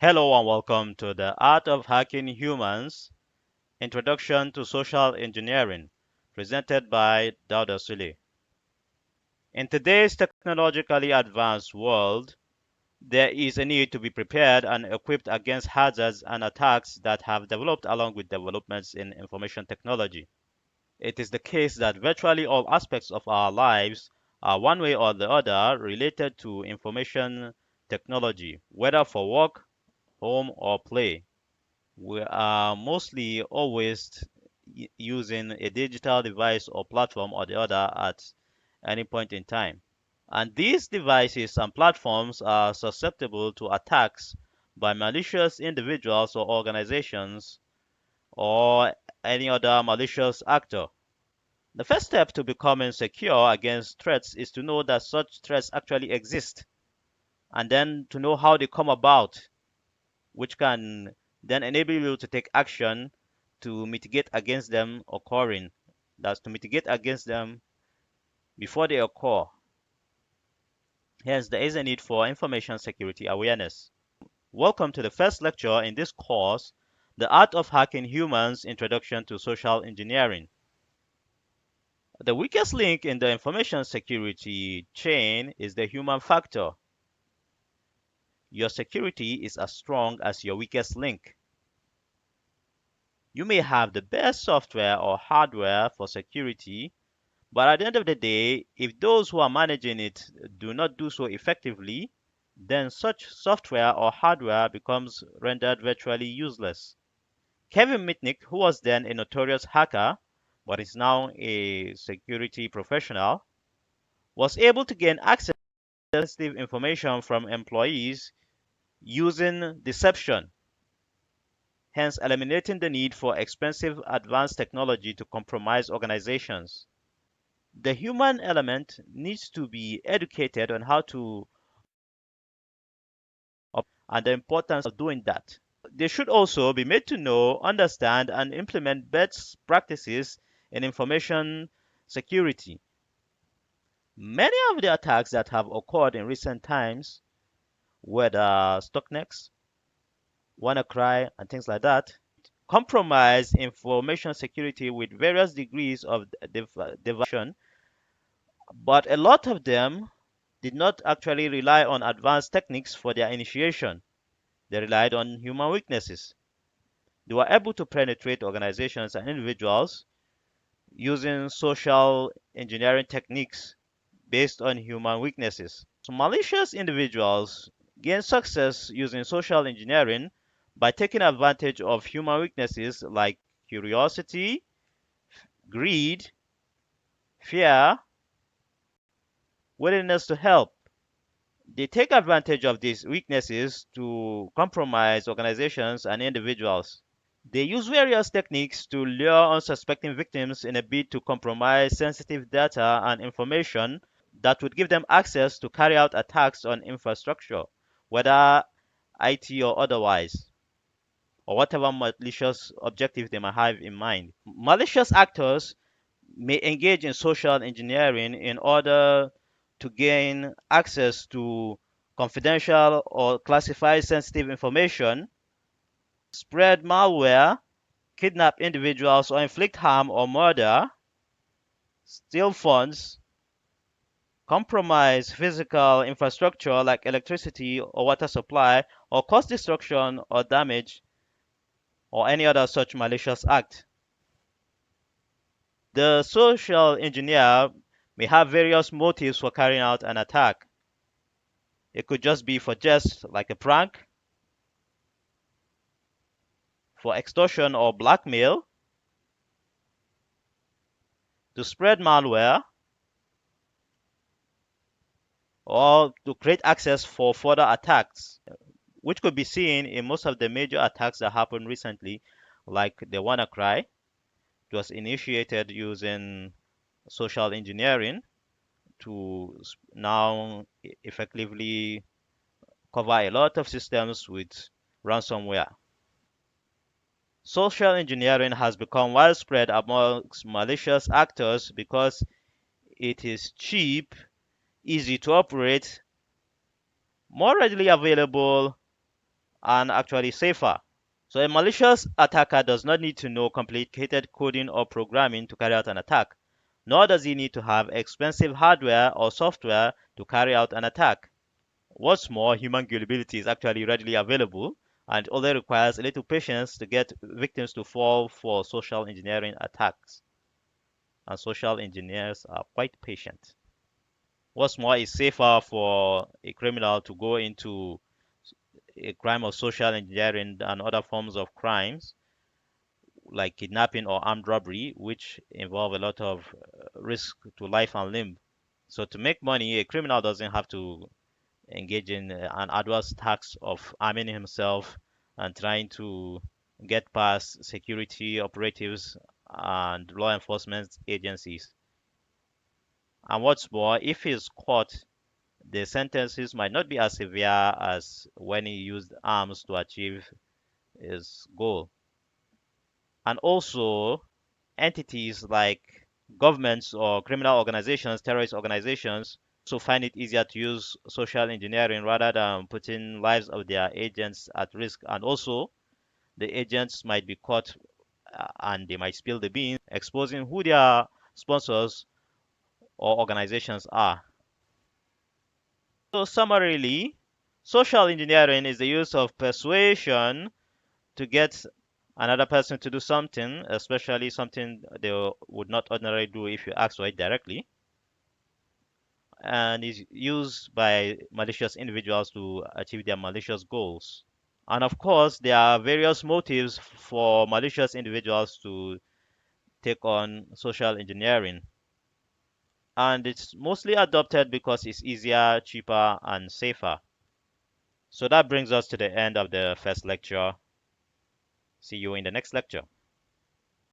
Hello and welcome to the Art of Hacking Humans Introduction to Social Engineering, presented by Dauda Sule. In today's technologically advanced world, there is a need to be prepared and equipped against hazards and attacks that have developed along with developments in information technology. It is the case that virtually all aspects of our lives are one way or the other related to information technology, whether for work, home, or play. We are mostly always using a digital device or platform or the other at any point in time. And these devices and platforms are susceptible to attacks by malicious individuals or organizations or any other malicious actor. The first step to becoming secure against threats is to know that such threats actually exist and then to know how they come about, which can then enable you to take action to mitigate against them occurring. That's to mitigate against them before they occur. Hence, there is a need for information security awareness. Welcome to the first lecture in this course, The Art of Hacking Humans Introduction to Social Engineering. The weakest link in the information security chain is the human factor. Your security is as strong as your weakest link. You may have the best software or hardware for security, but at the end of the day, if those who are managing it do not do so effectively, then such software or hardware becomes rendered virtually useless. Kevin Mitnick, who was then a notorious hacker but is now a security professional, was able to gain access to sensitive information from employees using deception, hence eliminating the need for expensive advanced technology to compromise organizations. The human element needs to be educated on how to and the importance of doing that. They should also be made to know, understand, and implement best practices in information security. Many of the attacks that have occurred in recent times, whether Stuxnet, WannaCry, and things like that, compromise information security with various degrees of deviation, but a lot of them did not actually rely on advanced techniques for their initiation. They relied on human weaknesses. They were able to penetrate organizations and individuals using social engineering techniques based on human weaknesses. So malicious individuals gain success using social engineering by taking advantage of human weaknesses like curiosity, greed, fear, willingness to help. They take advantage of these weaknesses to compromise organizations and individuals. They use various techniques to lure unsuspecting victims in a bid to compromise sensitive data and information that would give them access to carry out attacks on infrastructure, whether IT or otherwise, or whatever malicious objective they might have in mind. Malicious actors may engage in social engineering in order to gain access to confidential or classified sensitive information, spread malware, kidnap individuals or inflict harm or murder, steal funds, compromise physical infrastructure like electricity or water supply, or cause destruction or damage or any other such malicious act. The social engineer may have various motives for carrying out an attack. It could just be for jest like a prank, for extortion or blackmail, to spread malware, or to create access for further attacks, which could be seen in most of the major attacks that happened recently, like the WannaCry. It was initiated using social engineering to now effectively cover a lot of systems with ransomware. Social engineering has become widespread amongst malicious actors because it is cheap, easy to operate, more readily available, and actually safer. So a malicious attacker does not need to know complicated coding or programming to carry out an attack, nor does he need to have expensive hardware or software to carry out an attack. What's more, human gullibility is actually readily available and only requires a little patience to get victims to fall for social engineering attacks. And social engineers are quite patient. What's more, it's safer for a criminal to go into a crime of social engineering than other forms of crimes like kidnapping or armed robbery, which involve a lot of risk to life and limb. So to make money, a criminal doesn't have to engage in an arduous task of arming himself and trying to get past security operatives and law enforcement agencies. And what's more, if he's caught, the sentences might not be as severe as when he used arms to achieve his goal. And also, entities like governments or criminal organizations, terrorist organizations, also find it easier to use social engineering rather than putting lives of their agents at risk. And also, the agents might be caught and they might spill the beans, exposing who their sponsors or organizations are. So, summarily, social engineering is the use of persuasion to get another person to do something, especially something they would not ordinarily do if you ask for it directly, and is used by malicious individuals to achieve their malicious goals. And of course, there are various motives for malicious individuals to take on social engineering. And it's mostly adopted because it's easier, cheaper, and safer. So that brings us to the end of the first lecture. See you in the next lecture.